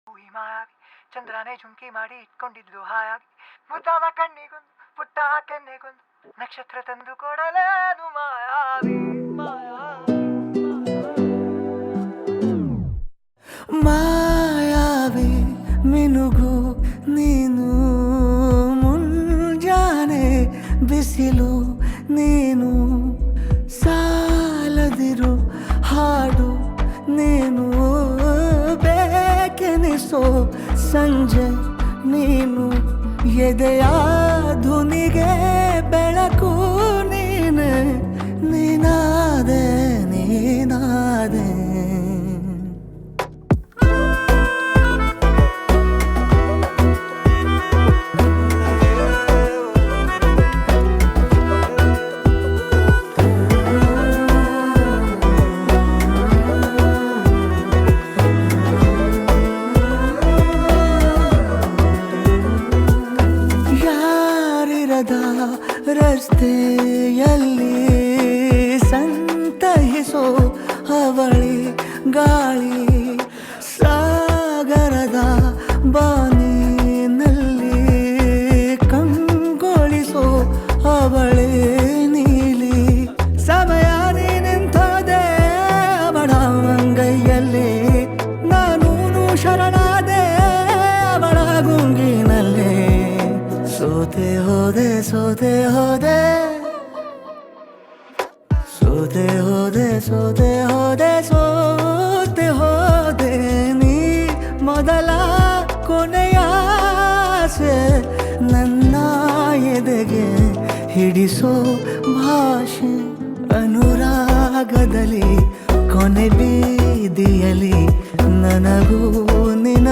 ಈ ಮಾಯಾವಿ ಚಂದ್ರನೇ ಜುಂಕಿ ಮಾಡಿ ಇಟ್ಕೊಂಡಿದ್ಲು ಹಾಯಾಗಿ ಮುದ್ದಾದ ಕಣ್ಣಿಗೊಂದು ಪುಟ್ಟ ಕೆನ್ನೆಗೊಂದು ನಕ್ಷತ್ರ ತಂದು ಕೊಡಲೇನು ಮಾಯಾವಿ ಮಾಯಾವಿ ಮಿನುಗು ನೀನು ಮುಂಜಾನೆ ಬಿಸಿಲು ನೀನು ಸಾಲದಿರು ಹಾಡು ನೀನು ಬೇಕೆನಿಸೋ ಸಂಜೆ ನೀನು ಎದೆಯ ಧುನಿಗೆ ಬೆಳಕು ನೀನೆ ನೀನಾದೆ ನೀನಾದೆ ರಸ್ತೆಯಲ್ಲಿ ಸಂತಹಿಸೋ ಅವಳಿ ಗಾಳಿ ಸಾಗರದ ಬಾನಿನಲ್ಲಿ ಕಂಗೊಳಿಸೋ ಅವಳೆ ನೀಲಿ ಸಮಯ ನಿಂತೋದೆ ಅವಳ ಅಂಗೈಯಲ್ಲಿ ನಾನು ಶರಣಾದೆ ಅವಳ ಗುಂಗಿನಲ್ಲಿ ಸೋತೆ ಹೋದೆ ಸೋತೆ ಹೋದೆ ಸೋತೆ ಹೋದೆ ಸೋತೆ ಹೋದೆ ಸೋತೆ ಹೋದೆ ನೀ ಮೊದಲ ಕೊನೆಯ ಆಸೆ ನನ್ನ ಎದೆಗೆ ಹಿಡಿಸೋ ಭಾಷೆ ಅನುರಾಗದಲ್ಲಿ ಕೊನೆ ಬೀದಿಯಲ್ಲಿ ನನಗೂ ನಿನ